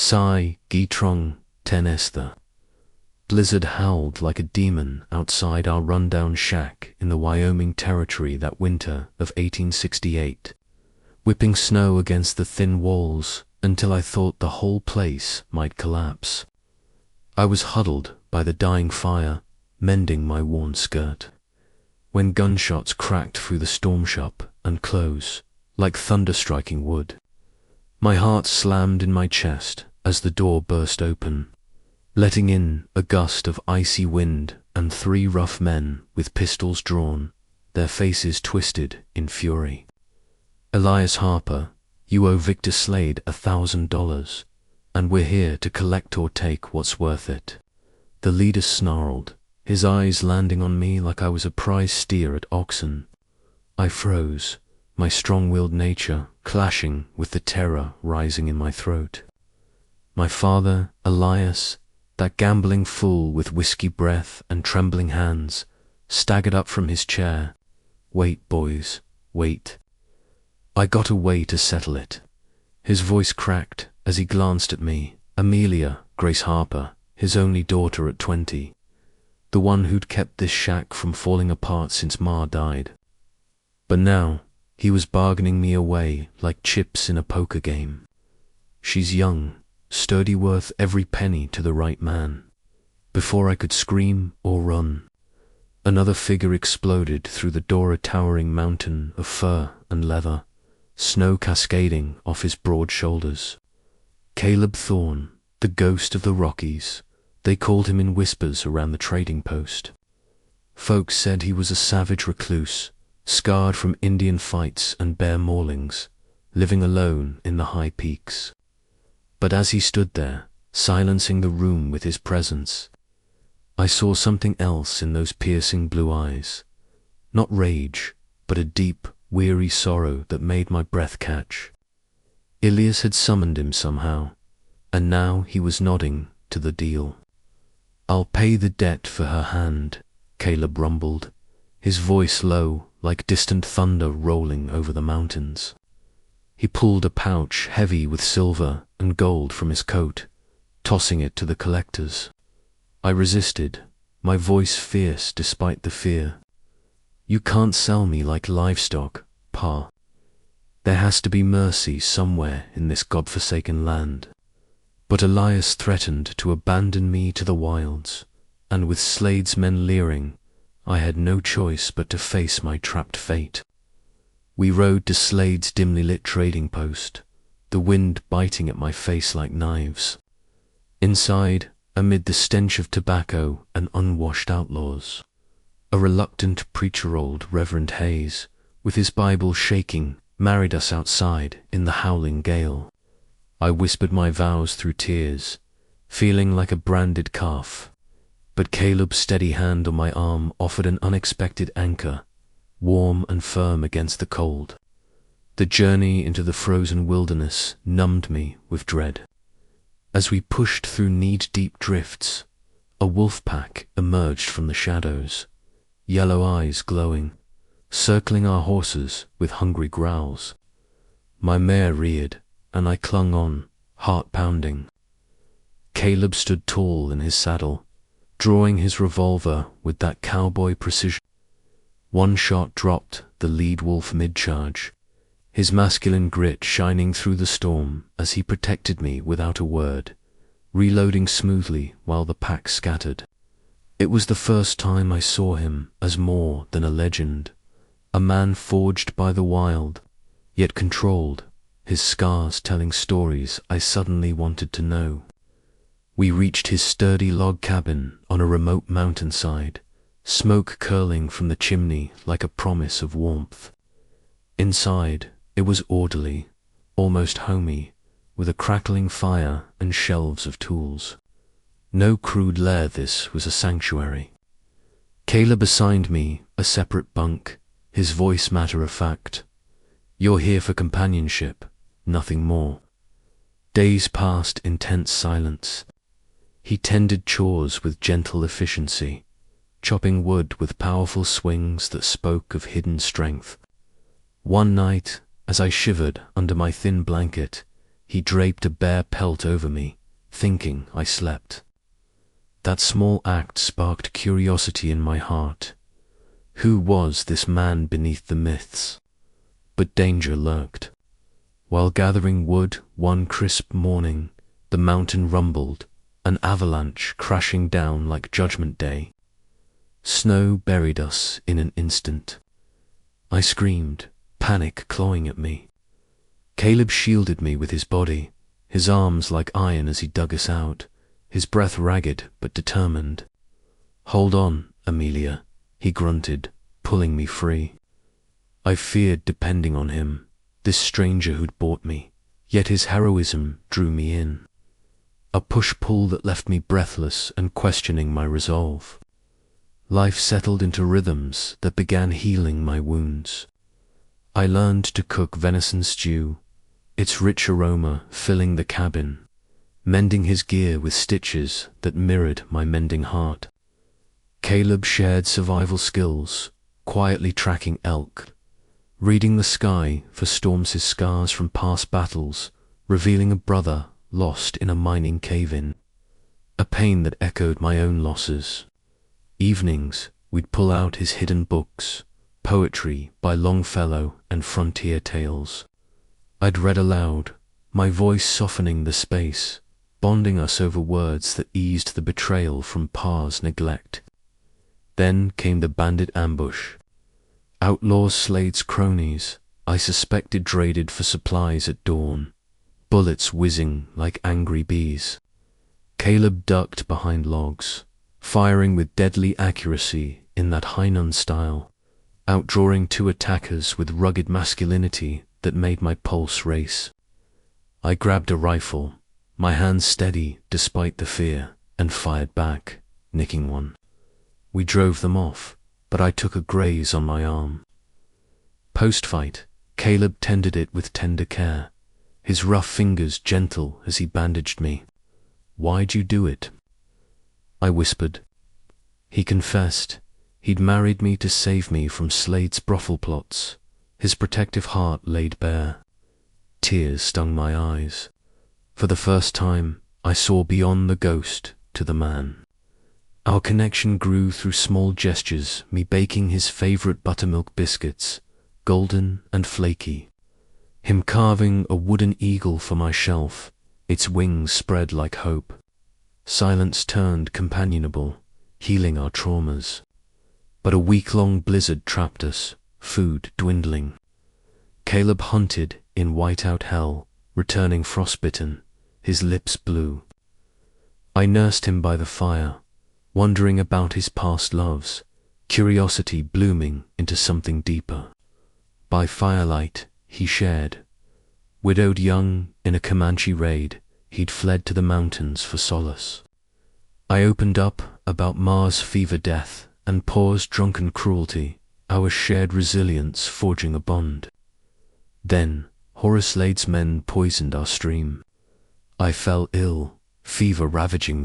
Sai Gitrong Tenesta. Blizzard howled like a demon outside our rundown shack in the Wyoming Territory that winter of 1868, whipping snow against the thin walls until I thought the whole place might collapse. I was huddled by the dying fire, mending my worn skirt, when gunshots cracked through the storm shop and close, like thunder striking wood. My heart slammed in my chest as the door burst open, letting in a gust of icy wind and 3 rough men with pistols drawn, their faces twisted in fury. "Elias Harper, you owe Victor Slade $1,000, and we're here to collect or take what's worth it," the leader snarled, his eyes landing on me like I was a prize steer at auction. I froze, my strong-willed nature clashing with the terror rising in my throat. My father, Elias, that gambling fool with whiskey breath and trembling hands, staggered up from his chair. "Wait, boys, wait. I got a way to settle it." His voice cracked as he glanced at me. Amelia Grace Harper, his only daughter at 20, the one who'd kept this shack from falling apart since Ma died. But now, he was bargaining me away like chips in a poker game. "She's young, sturdy, worth every penny to the right man." Before I could scream or run, another figure exploded through the door, a towering mountain of fur and leather, snow cascading off his broad shoulders. Caleb Thorne, the ghost of the Rockies, they called him in whispers around the trading post. Folks said he was a savage recluse, scarred from Indian fights and bear maulings, living alone in the high peaks. But as he stood there, silencing the room with his presence, I saw something else in those piercing blue eyes. Not rage, but a deep, weary sorrow that made my breath catch. Ilias had summoned him somehow, and now he was nodding to the deal. "I'll pay the debt for her hand," Caleb rumbled, his voice low like distant thunder rolling over the mountains. He pulled a pouch heavy with silver and gold from his coat, tossing it to the collectors. I resisted, my voice fierce despite the fear. "You can't sell me like livestock, Pa. There has to be mercy somewhere in this godforsaken land." But Elias threatened to abandon me to the wilds, and with Slade's men leering, I had no choice but to face my trapped fate. We rode to Slade's dimly lit trading post, the wind biting at my face like knives. Inside, amid the stench of tobacco and unwashed outlaws, a reluctant preacher, old Reverend Hayes, with his Bible shaking, married us outside in the howling gale. I whispered my vows through tears, feeling like a branded calf, but Caleb's steady hand on my arm offered an unexpected anchor, warm and firm against the cold. The journey into the frozen wilderness numbed me with dread. As we pushed through knee-deep drifts, a wolf pack emerged from the shadows, yellow eyes glowing, circling our horses with hungry growls. My mare reared, and I clung on, heart pounding. Caleb stood tall in his saddle, drawing his revolver with that cowboy precision. One shot dropped the lead wolf mid-charge, his masculine grit shining through the storm as he protected me without a word, reloading smoothly while the pack scattered. It was the first time I saw him as more than a legend, a man forged by the wild, yet controlled, his scars telling stories I suddenly wanted to know. We reached his sturdy log cabin on a remote mountainside, smoke curling from the chimney like a promise of warmth. Inside, it was orderly, almost homey, with a crackling fire and shelves of tools. No crude lair, this was a sanctuary. Caleb assigned me a separate bunk, his voice matter-of-fact. "You're here for companionship, nothing more." Days passed in tense silence. He tended chores with gentle efficiency, chopping wood with powerful swings that spoke of hidden strength. One night, as I shivered under my thin blanket, he draped a bare pelt over me, thinking I slept. That small act sparked curiosity in my heart. Who was this man beneath the myths? But danger lurked. While gathering wood one crisp morning, the mountain rumbled, an avalanche crashing down like Judgment Day. Snow buried us in an instant. I screamed, panic clawing at me. Caleb shielded me with his body, his arms like iron as he dug us out, his breath ragged but determined. "Hold on, Amelia," he grunted, pulling me free. I feared depending on him, this stranger who'd bought me, yet his heroism drew me in. A push-pull that left me breathless and questioning my resolve. Life settled into rhythms that began healing my wounds. I learned to cook venison stew, its rich aroma filling the cabin, mending his gear with stitches that mirrored my mending heart. Caleb shared survival skills, quietly tracking elk, reading the sky for storms, his scars from past battles, revealing a brother lost in a mining cave-in, a pain that echoed my own losses. Evenings, we'd pull out his hidden books, poetry by Longfellow and frontier tales. I'd read aloud, my voice softening the space, bonding us over words that eased the betrayal from Pa's neglect. Then came the bandit ambush. Outlaws Slade's cronies, I suspected traded for supplies at dawn, bullets whizzing like angry bees. Caleb ducked behind logs, firing with deadly accuracy in that Hainan style, outdrawing two attackers with rugged masculinity that made my pulse race. I grabbed a rifle, my hands steady despite the fear, and fired back, nicking one. We drove them off, but I took a graze on my arm. Post-fight, Caleb tended it with tender care, his rough fingers gentle as he bandaged me. "Why'd you do it?" I whispered. He confessed. He'd married me to save me from Slade's brothel plots, his protective heart laid bare. Tears stung my eyes. For the first time, I saw beyond the ghost to the man. Our connection grew through small gestures, me baking his favorite buttermilk biscuits, golden and flaky. Him carving a wooden eagle for my shelf, its wings spread like hope. Silence turned companionable, healing our traumas. But a week-long blizzard trapped us, food dwindling. Caleb hunted in whiteout hell, returning frostbitten, his lips blue. I nursed him by the fire, wondering about his past loves, curiosity blooming into something deeper. By firelight, he shared. Widowed young in a Comanche raid, he'd fled to the mountains for solace. I opened up about Ma's fever death and Pa's drunken cruelty, our shared resilience forging a bond. Then, Horace Slade's men poisoned our stream. I fell ill, fever ravaging